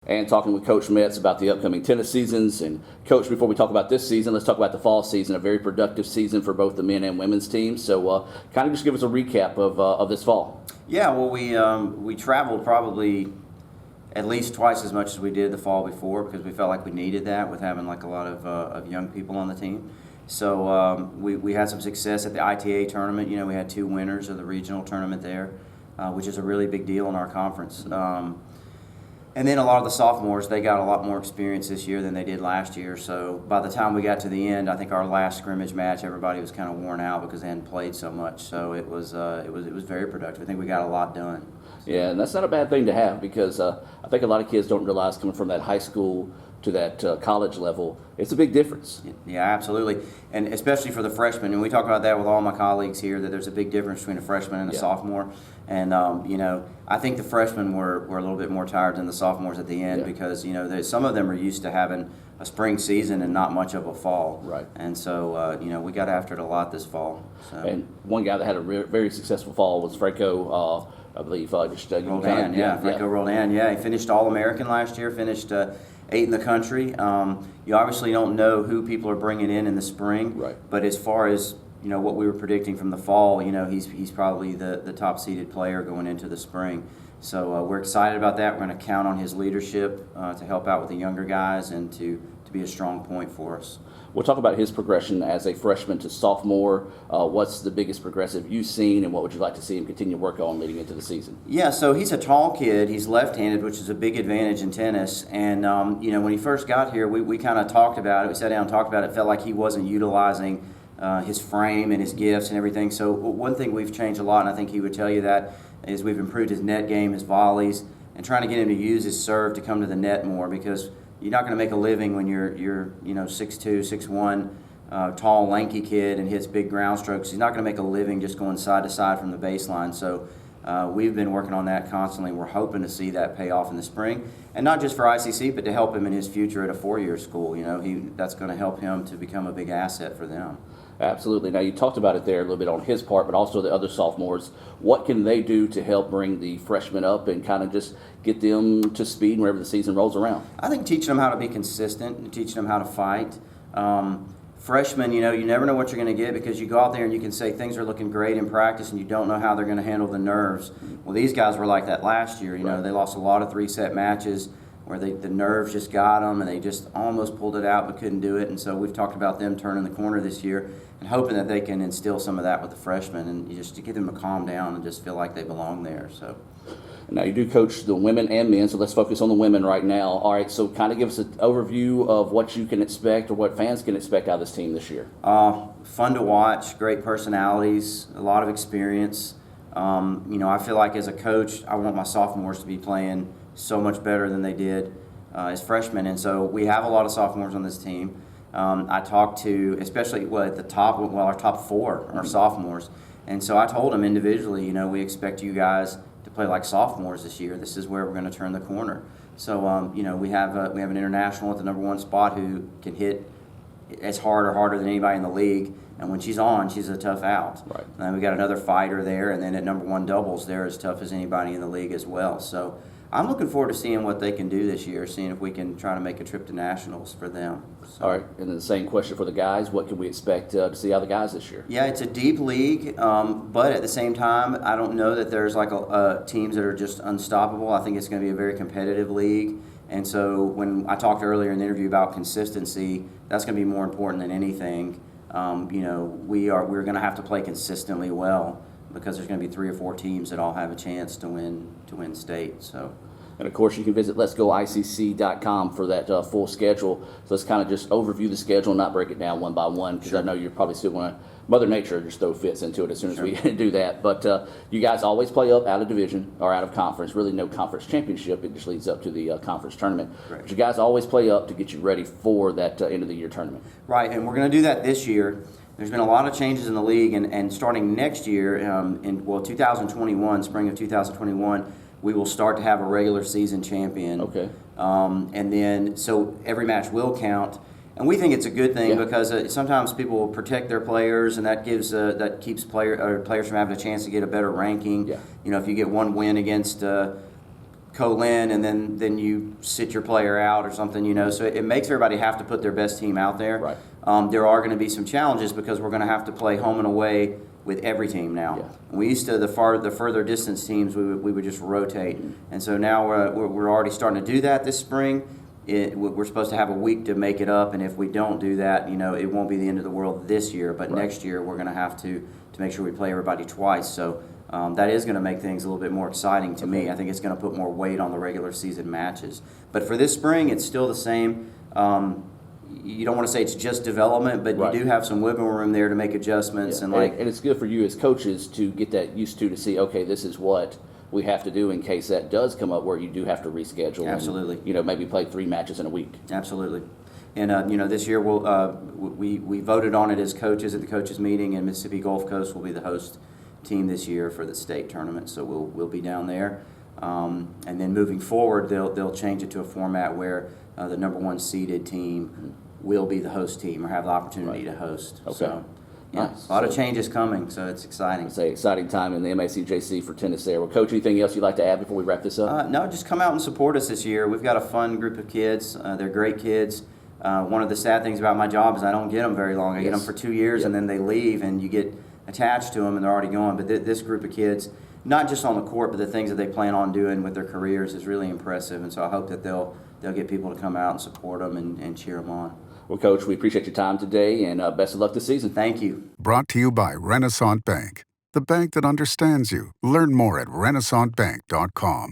and talking with Coach Metz about the upcoming tennis seasons. And Coach, before we talk about this season, let's talk about the fall season, a very productive season for both the men and women's teams. So kind of just give us a recap of this fall. Yeah, well, we traveled probably at least twice as much as we did the fall before because we felt like we needed that with having like a lot of young people on the team. So we had some success at the ITA tournament. You know, we had 2 winners of the regional tournament there, which is a really big deal in our conference. And then a lot of the sophomores, they got a lot more experience this year than they did last year. So by the time we got to the end, I think our last scrimmage match, everybody was kind of worn out because they hadn't played so much. So it was very productive. I think we got a lot done. Yeah, and that's not a bad thing to have because I think a lot of kids don't realize coming from that high school to that college level, it's a big difference. Yeah, absolutely. And especially for the freshmen. And we talk about that with all my colleagues here, that there's a big difference between a freshman and a sophomore. And, you know, I think the freshmen were a little bit more tired than the sophomores at the end because, you know, some of them are used to having a spring season and not much of a fall. Right. And so, you know, we got after it a lot this fall. So. And one guy that had a very successful fall was Franco, I believe. Roldan, Franco Roldan. Yeah, he finished All-American last year, finished 8th in the country. You obviously don't know who people are bringing in the spring. Right. But as far as, you know, what we were predicting from the fall, you know, he's probably the top-seeded player going into the spring. So we're excited about that. We're going to count on his leadership to help out with the younger guys and to be a strong point for us. We'll talk about his progression as a freshman to sophomore. What's the biggest progressive you've seen, and what would you like to see him continue to work on leading into the season? Yeah, so he's a tall kid. He's left-handed, which is a big advantage in tennis. And, you know, when he first got here, we kind of talked about it. We sat down and talked about it. It felt like he wasn't utilizing his frame and his gifts and everything. So one thing we've changed a lot, and I think he would tell you that, is we've improved his net game, his volleys, and trying to get him to use his serve to come to the net more because you're not going to make a living when you're you know 6'2", 6'1", tall, lanky kid and hits big ground strokes. He's not going to make a living just going side to side from the baseline. So we've been working on that constantly. We're hoping to see that pay off in the spring, and not just for ICC, but to help him in his future at a 4-year school. You know, that's going to help him to become a big asset for them. Absolutely. Now, you talked about it there a little bit on his part, but also the other sophomores. What can they do to help bring the freshmen up and kind of just get them to speed whenever the season rolls around? I think teaching them how to be consistent and teaching them how to fight. Freshmen, you know, you never know what you're going to get because you go out there and you can say things are looking great in practice and you don't know how they're going to handle the nerves. Well, these guys were like that last year. You know, they lost a lot of 3-set matches where the nerves just got them and they just almost pulled it out but couldn't do it. And so we've talked about them turning the corner this year and hoping that they can instill some of that with the freshmen and just to get them to calm down and just feel like they belong there. So. Now, you do coach the women and men, so let's focus on the women right now. All right, so kind of give us an overview of what you can expect or what fans can expect out of this team this year. Fun to watch, great personalities, a lot of experience. You know, I feel like as a coach, I want my sophomores to be playing so much better than they did as freshmen, and so we have a lot of sophomores on this team. I talked to, especially at the top, our top 4 are sophomores, and so I told them individually, you know, we expect you guys to play like sophomores this year. This is where we're going to turn the corner. So, you know, we have an international at the number 1 spot who can hit as hard or harder than anybody in the league. And when she's on, she's a tough out. Right. And then we got another fighter there, and then at number 1 doubles, they're as tough as anybody in the league as well. So I'm looking forward to seeing what they can do this year, seeing if we can try to make a trip to nationals for them. So. All right, and then the same question for the guys. What can we expect to see out of the guys this year? Yeah, it's a deep league, but at the same time, I don't know that there's like teams that are just unstoppable. I think it's going to be a very competitive league. And so when I talked earlier in the interview about consistency, that's going to be more important than anything. You know, we're going to have to play consistently well because there's going to be 3 or 4 teams that all have a chance to win state. So. And of course, you can visit letsgoicc.com for that full schedule. So let's kind of just overview the schedule and not break it down one by one because I know you're probably still going to. Mother Nature just throw fits into it as soon as we do that. But you guys always play up out of division or out of conference. Really no conference championship. It just leads up to the conference tournament. Right. But you guys always play up to get you ready for that end of the year tournament. Right, and we're going to do that this year. There's been a lot of changes in the league, and starting next year, in 2021, spring of 2021, we will start to have a regular season champion. Okay. And then, so every match will count. And we think it's a good thing because sometimes people will protect their players, and that keeps players from having a chance to get a better ranking. Yeah. You know, if you get one win against co-lin and then you sit your player out or something, you know. So it makes everybody have to put their best team out there. Right. There are going to be some challenges because we're going to have to play home and away with every team now. Yeah. We used to, the further distance teams, we would just rotate. And so now we're already starting to do that this spring. We're supposed to have a week to make it up, and if we don't do that, you know, it won't be the end of the world this year, but next year we're going to have to make sure we play everybody twice. So that is going to make things a little bit more exciting to me. I think it's going to put more weight on the regular season matches. But for this spring, it's still the same. You don't want to say it's just development, but you do have some wiggle room there to make adjustments. Yeah. And it's good for you as coaches to get that used to see, okay, this is what we have to do in case that does come up where you do have to reschedule. Absolutely. And, you know, maybe play 3 matches in a week. Absolutely. And, you know, this year we voted on it as coaches at the coaches meeting, and Mississippi Gulf Coast will be the host team this year for the state tournament. So we'll be down there. And then moving forward, they'll change it to a format where the number 1 seeded team will be the host team or have the opportunity to host. Okay. So, yeah, nice. a lot of changes coming, so it's exciting. It's an exciting time in the MACJC for tennis there. Well, Coach, anything else you'd like to add before we wrap this up? No, just come out and support us this year. We've got a fun group of kids. They're great kids. One of the sad things about my job is I don't get them very long. I get them for 2 years, and then they leave, and you get attached to them, and they're already gone. But this group of kids, not just on the court, but the things that they plan on doing with their careers is really impressive. And so I hope that they'll get people to come out and support them and cheer them on. Well, Coach, we appreciate your time today, and best of luck this season. Thank you. Brought to you by Renaissance Bank, the bank that understands you. Learn more at renaissancebank.com.